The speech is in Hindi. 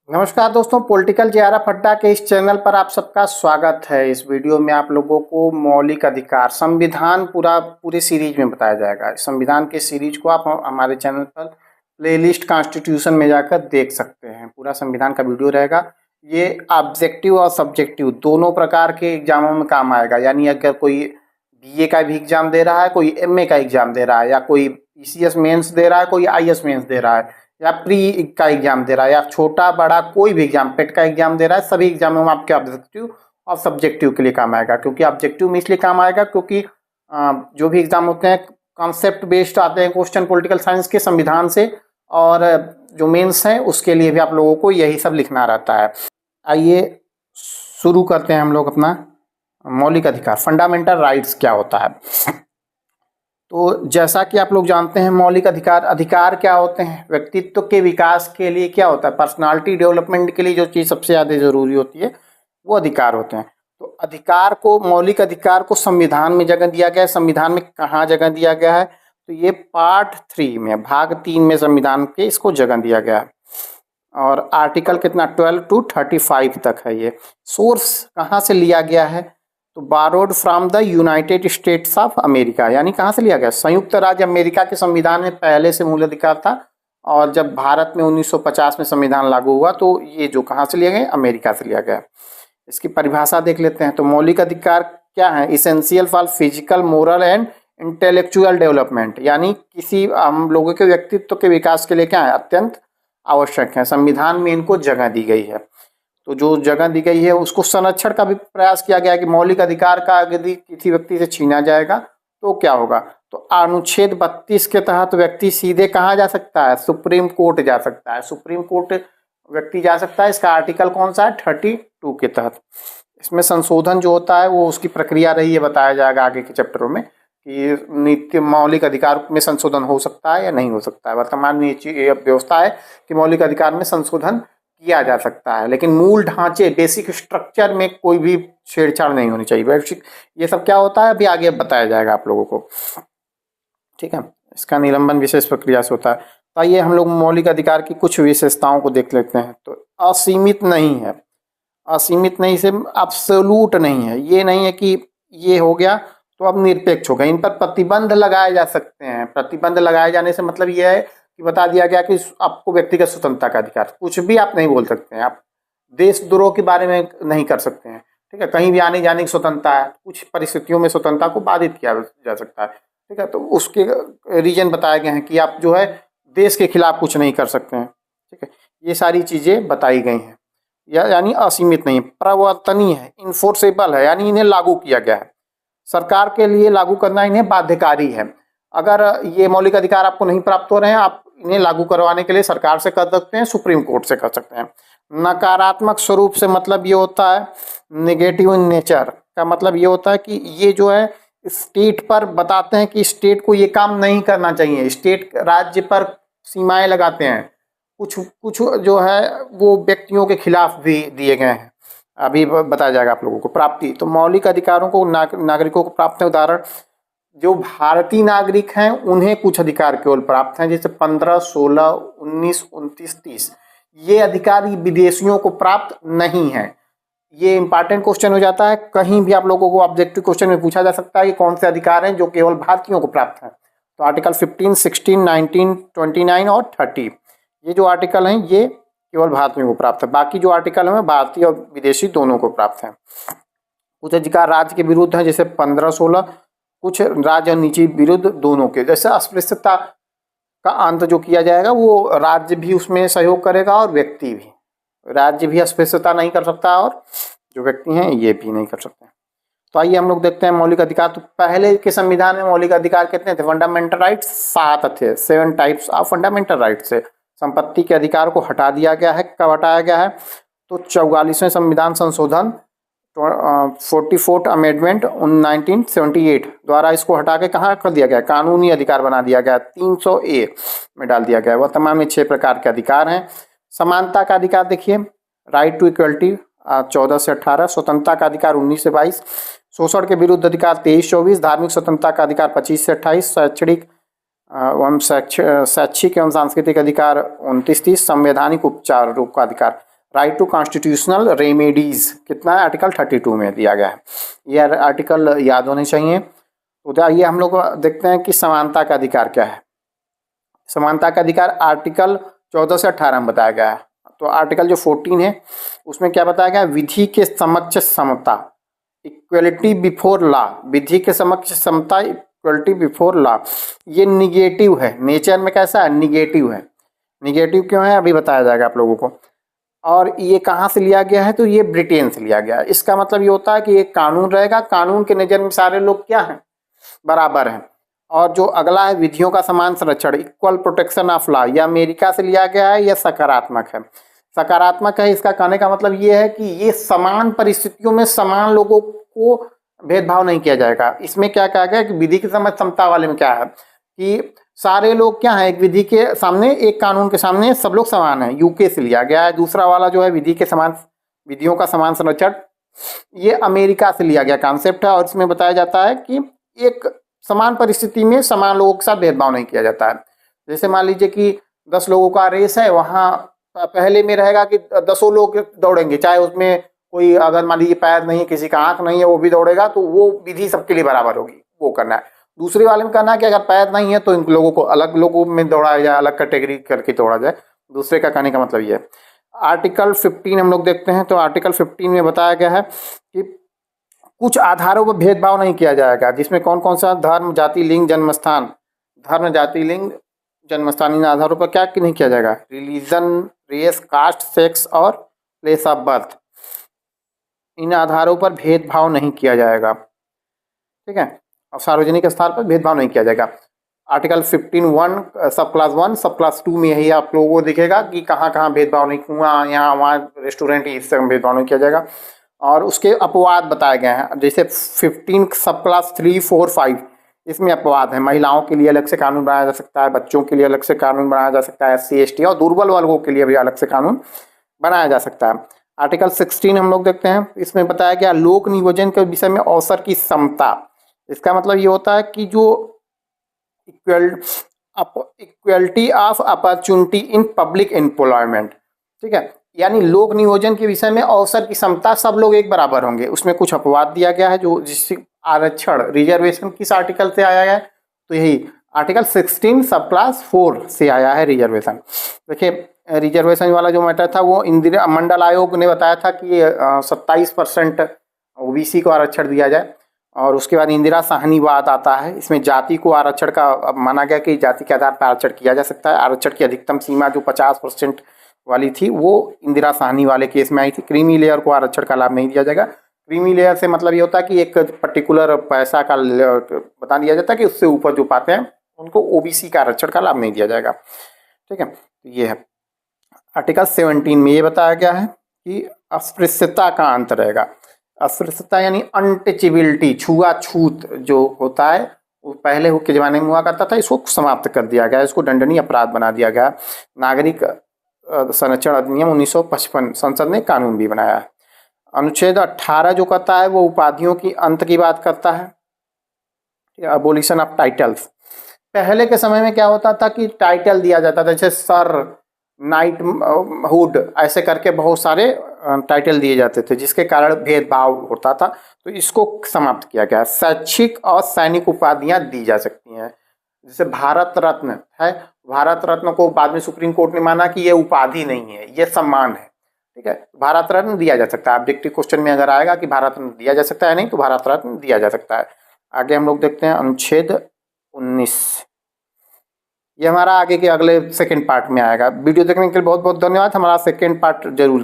नमस्कार दोस्तों, पॉलिटिकल JRF अड्डा के इस चैनल पर आप सबका स्वागत है। इस वीडियो में आप लोगों को मौलिक अधिकार संविधान पूरे सीरीज में बताया जाएगा। संविधान के सीरीज को आप हमारे चैनल पर प्लेलिस्ट कॉन्स्टिट्यूशन में जाकर देख सकते हैं। पूरा संविधान का वीडियो रहेगा। ये ऑब्जेक्टिव और सब्जेक्टिव दोनों प्रकार के एग्जामों में काम आएगा। यानी अगर कोई BA का भी एग्जाम दे रहा है, कोई MA का एग्जाम दे रहा है, या कोई PCS मेंस दे रहा है, कोई IS मेंस दे रहा है, या प्री का एग्जाम दे रहा है, या छोटा बड़ा कोई भी एग्जाम पेट का एग्जाम दे रहा है, सभी एग्जामों में आपके ऑब्जेक्टिव और सब्जेक्टिव के लिए काम आएगा। क्योंकि ऑब्जेक्टिव में इसलिए काम आएगा क्योंकि जो भी एग्जाम होते हैं कॉन्सेप्ट बेस्ड आते हैं क्वेश्चन पॉलिटिकल साइंस के संविधान से, और जो मेंस हैं उसके लिए भी आप लोगों को यही सब लिखना रहता है। आइए शुरू करते हैं हम लोग अपना मौलिक अधिकार, फंडामेंटल राइट्स क्या होता है। तो जैसा कि आप लोग जानते हैं, मौलिक अधिकार क्या होते हैं? व्यक्तित्व के विकास के लिए क्या होता है, पर्सनालिटी डेवलपमेंट के लिए जो चीज़ सबसे ज़्यादा ज़रूरी होती है वो अधिकार होते हैं। तो अधिकार को, मौलिक अधिकार को संविधान में जगह दिया गया है। संविधान में कहाँ जगह दिया गया है? तो ये पार्ट 3 में, भाग 3 में संविधान के इसको जगह दिया गया है। और आर्टिकल कितना, 12 to 35 तक है। ये सोर्स कहाँ से लिया गया है? तो borrowed from the United states of America. यानी कहाँ से लिया गया? संयुक्त राज्य अमेरिका के संविधान में पहले से मूल अधिकार था, और जब भारत में 1950 में संविधान लागू हुआ तो ये जो कहाँ से लिया गया? अमेरिका से लिया गया। इसकी परिभाषा देख लेते हैं। तो मौलिक अधिकार क्या है? Essential for physical, moral and intellectual development. यानी किसी हम लोगों के व्यक्तित्व के विकास के लिए क्या है? अत्यंत आवश्यक है। संविधान में इनको जगह दी गई है। तो जो जगह दी गई है उसको संरक्षण का भी प्रयास किया गया है कि मौलिक अधिकार का यदि किसी व्यक्ति से छीना जाएगा तो क्या होगा? तो अनुच्छेद 32 के तहत व्यक्ति सीधे कहाँ जा सकता है? सुप्रीम कोर्ट जा सकता है। सुप्रीम कोर्ट व्यक्ति जा सकता है। इसका आर्टिकल कौन सा है? 32 के तहत। इसमें संशोधन जो होता है वो उसकी प्रक्रिया रही है, बताया जाएगा आगे के चैप्टरों में कि नित्य मौलिक अधिकार में संशोधन हो सकता है या नहीं हो सकता है। वर्तमान में ये व्यवस्था है कि मौलिक अधिकार में संशोधन किया जा सकता है, लेकिन मूल ढांचे, बेसिक स्ट्रक्चर में कोई भी छेड़छाड़ नहीं होनी चाहिए। बेसिक ये सब क्या होता है अभी आगे बताया जाएगा आप लोगों को, ठीक है। इसका निलंबन विशेष प्रक्रिया से होता है। तो आइए हम लोग मौलिक अधिकार की कुछ विशेषताओं को देख लेते हैं। तो असीमित नहीं है। असीमित नहीं से एब्सोल्यूट नहीं है। ये नहीं है कि ये हो गया तो अब निरपेक्ष हो गया। इन पर प्रतिबंध लगाए जा सकते हैं। प्रतिबंध लगाए जाने से मतलब ये है कि बता दिया गया कि आपको व्यक्तिगत स्वतंत्रता का अधिकार, कुछ भी आप नहीं बोल सकते हैं। आप देशद्रोह के बारे में नहीं कर सकते हैं, ठीक है। कहीं भी आने जाने की स्वतंत्रता है। कुछ परिस्थितियों में स्वतंत्रता को बाधित किया जा सकता है, ठीक है। तो उसके रीजन बताए गए हैं कि आप जो है देश के खिलाफ कुछ नहीं कर सकते हैं, ठीक है। ये सारी चीज़ें बताई गई हैं। यानी असीमित नहीं, प्रवर्तनीय है, इन्फोर्सेबल है, यानी इन्हें लागू किया गया है। सरकार के लिए लागू करना इन्हें बाध्यकारी है। अगर ये मौलिक अधिकार आपको नहीं प्राप्त हो रहे हैं, आप इन्हें लागू करवाने के लिए सरकार से कर सकते हैं, सुप्रीम कोर्ट से कर सकते हैं। नकारात्मक स्वरूप से मतलब ये होता है, नेगेटिव इन नेचर का मतलब ये होता है कि ये जो है स्टेट पर बताते हैं कि स्टेट को ये काम नहीं करना चाहिए। स्टेट राज्य पर सीमाएं लगाते हैं। कुछ जो है वो व्यक्तियों के खिलाफ भी दिए गए हैं। अभी बताया जाएगा आप लोगों को। प्राप्ति, तो मौलिक अधिकारों को नागरिकों को प्राप्त है। उदाहरण, जो भारतीय नागरिक हैं उन्हें कुछ अधिकार केवल प्राप्त हैं, जैसे 15, 16, 19, 29, 30। ये अधिकार विदेशियों को प्राप्त नहीं है। ये इंपॉर्टेंट क्वेश्चन हो जाता है। कहीं भी आप लोगों को ऑब्जेक्टिव क्वेश्चन में पूछा जा सकता है कि कौन से अधिकार हैं जो केवल भारतीयों को प्राप्त हैं। तो आर्टिकल 15, 16, 19, 29 और 30, ये जो आर्टिकल हैं ये केवल भारतीयों को प्राप्त है। बाकी जो आर्टिकल हैं भारतीय और विदेशी दोनों को प्राप्त हैं। कुछ अधिकार राज्य के विरुद्ध हैं, जैसे 15, 16। कुछ राज्य और निजी विरुद्ध दोनों के, जैसे अस्पृश्यता का अंत जो किया जाएगा वो राज्य भी उसमें सहयोग करेगा और व्यक्ति भी। राज्य भी अस्पृश्यता नहीं कर सकता और जो व्यक्ति हैं ये भी नहीं कर सकते। तो आइए हम लोग देखते हैं मौलिक अधिकार। तो पहले के संविधान में मौलिक अधिकार कितने थे? फंडामेंटल राइट्स 7 थे, 7 टाइप्स ऑफ फंडामेंटल राइट्स से। संपत्ति के अधिकार को हटा दिया गया है। कब हटाया गया है? तो 44वें संविधान संशोधन 44th अमेंडमेंट 1978 द्वारा इसको हटा के कहाँ कर दिया गया? कानूनी अधिकार बना दिया गया। 300A में डाल दिया गया। वर्तमान में 6 प्रकार के अधिकार हैं। समानता का अधिकार देखिए, राइट टू इक्वलिटी 14 से 18। स्वतंत्रता का अधिकार 19 से 22। शोषण के विरुद्ध अधिकार 23-24। धार्मिक स्वतंत्रता का अधिकार 25 से 28। शैक्षिक एवं सांस्कृतिक अधिकार 29-30। संवैधानिक उपचार रूप का अधिकार राइट टू कॉन्स्टिट्यूशनल रेमेडीज कितना है, आर्टिकल 32 में दिया गया है। ये आर्टिकल याद होने चाहिए। तो आइए हम लोग देखते हैं कि समानता का अधिकार क्या है। समानता का अधिकार आर्टिकल 14 से 18 में बताया गया है। तो आर्टिकल जो 14 है उसमें क्या बताया गया है, विधि के समक्ष समता, इक्वलिटी बिफोर लॉ, विधि के समक्ष समता, इक्वलिटी बिफोर लॉ। ये निगेटिव है, नेचर में कैसा है, निगेटिव है। निगेटिव क्यों है अभी बताया जाएगा आप लोगों को। और ये कहाँ से लिया गया है, तो ये ब्रिटेन से लिया गया है। इसका मतलब ये होता है कि एक कानून रहेगा, कानून के नज़र में सारे लोग क्या हैं, बराबर हैं। और जो अगला है विधियों का समान संरक्षण, इक्वल प्रोटेक्शन ऑफ लॉ, यह अमेरिका से लिया गया है, यह सकारात्मक है। सकारात्मक है, इसका कहने का मतलब ये है कि ये समान परिस्थितियों में समान लोगों को भेदभाव नहीं किया जाएगा। इसमें क्या कहा गया कि विधि की समझ समता वाले में क्या है कि सारे लोग क्या है, एक विधि के सामने, एक कानून के सामने सब लोग समान हैं, यूके से लिया गया है। दूसरा वाला जो है विधि के समान, विधियों का समान संरक्षण, ये अमेरिका से लिया गया कॉन्सेप्ट है। और इसमें बताया जाता है कि एक समान परिस्थिति में समान लोगों के साथ भेदभाव नहीं किया जाता है। जैसे मान लीजिए कि 10 लोगों का रेस है, वहाँ पहले में रहेगा कि 10 लोग दौड़ेंगे, चाहे उसमें कोई अगर मान लीजिए पैर नहीं है, किसी का आँख नहीं है, वो भी दौड़ेगा, तो वो विधि सबके लिए बराबर होगी, वो करना है। दूसरे वाले में करना है कि अगर पैर नहीं है तो इन लोगों को अलग लोगों में दौड़ाया जाए, अलग कैटेगरी करके दौड़ा जाए। दूसरे का कहने का मतलब ये है। आर्टिकल 15 हम लोग देखते हैं। तो आर्टिकल 15 में बताया गया है कि कुछ आधारों पर भेदभाव नहीं किया जाएगा, जिसमें कौन कौन सा, धर्म, जाति, लिंग, जन्मस्थान, धर्म, जाति, लिंग, जन्मस्थान, इन आधारों पर क्या नहीं किया जाएगा, रिलीजन, रेस, कास्ट, सेक्स और प्लेस ऑफ बर्थ, इन आधारों पर भेदभाव नहीं किया जाएगा। ठीक है, और सार्वजनिक स्थान पर भेदभाव नहीं किया जाएगा। आर्टिकल 15(1) सब क्लास 1, सब क्लास 2 में यही आप लोगों को दिखेगा कि कहाँ कहाँ भेदभाव नहीं हुआ, यहाँ वहाँ रेस्टोरेंट, इससे भेदभाव नहीं किया जाएगा। और उसके अपवाद बताए गए हैं, जैसे 15 सब क्लास 3, 4, 5, इसमें अपवाद है। महिलाओं के लिए अलग से कानून बनाया जा सकता है, बच्चों के लिए अलग से कानून बनाया जा सकता है, SC ST और दुर्बल वर्गों के लिए भी अलग से कानून बनाया जा सकता है। आर्टिकल 16 हम लोग देखते हैं। इसमें बताया गया लोक नियोजन के विषय में अवसर की समता। इसका मतलब ये होता है कि जो equality of opportunity in public employment, ठीक है, यानी लोक नियोजन के विषय में अवसर की समता, सब लोग एक बराबर होंगे। उसमें कुछ अपवाद दिया गया है, जो जिससे आरक्षण, रिजर्वेशन किस आर्टिकल से आया है, तो यही आर्टिकल 16 सब क्लास 4 से आया है रिजर्वेशन। देखिए रिजर्वेशन वाला जो मैटर था वो इंदिरा मंडल आयोग ने बताया था कि 27% OBC को आरक्षण दिया जाए। और उसके बाद इंदिरा साहनीवाद आता है। इसमें जाति को आरक्षण का माना गया कि जाति के आधार पर आरक्षण किया जा सकता है। आरक्षण की अधिकतम सीमा जो 50% वाली थी वो इंदिरा साहनी वाले केस में आई थी। क्रीमी लेयर को आरक्षण का लाभ नहीं दिया जाएगा। क्रीमी लेयर से मतलब ये होता है कि एक पर्टिकुलर पैसा का बता दिया जाता है कि उससे ऊपर जो पाते हैं उनको OBC का आरक्षण का लाभ नहीं दिया जाएगा। ठीक है, ये है। आर्टिकल 17 में ये बताया गया है कि अस्पृश्यता का अंत रहेगा। अस्पृश्यता यानी अनटचेबिलिटी, छुआछूत जो होता है वो पहले के ज़माने में हुआ करता था, इसको समाप्त कर दिया गया, इसको दंडनीय अपराध बना दिया गया। नागरिक संरक्षण अधिनियम 1955 संसद ने कानून भी बनाया है। अनुच्छेद 18 जो कहता है वो उपाधियों की अंत की बात करता है, अबोलिशन ऑफ टाइटल्स। पहले के समय में क्या होता था कि टाइटल दिया जाता था, जैसे सर, नाइट हुड, ऐसे करके बहुत सारे टाइटल दिए जाते थे, जिसके कारण भेदभाव होता था। तो इसको समाप्त किया गया। शैक्षिक और सैनिक उपाधियां दी जा सकती हैं, जैसे भारत रत्न है। भारत रत्न को बाद में सुप्रीम कोर्ट ने माना कि ये उपाधि नहीं है, ये सम्मान है। ठीक है, भारत रत्न दिया जा सकता है। ऑब्जेक्टिव क्वेश्चन में अगर आएगा कि भारत रत्न दिया जा सकता है, नहीं तो भारत रत्न दिया जा सकता है। आगे हम लोग देखते हैं अनुच्छेद 19। ये हमारा आगे के अगले सेकंड पार्ट में आएगा। वीडियो देखने के लिए बहुत बहुत धन्यवाद। हमारा सेकंड पार्ट जरूर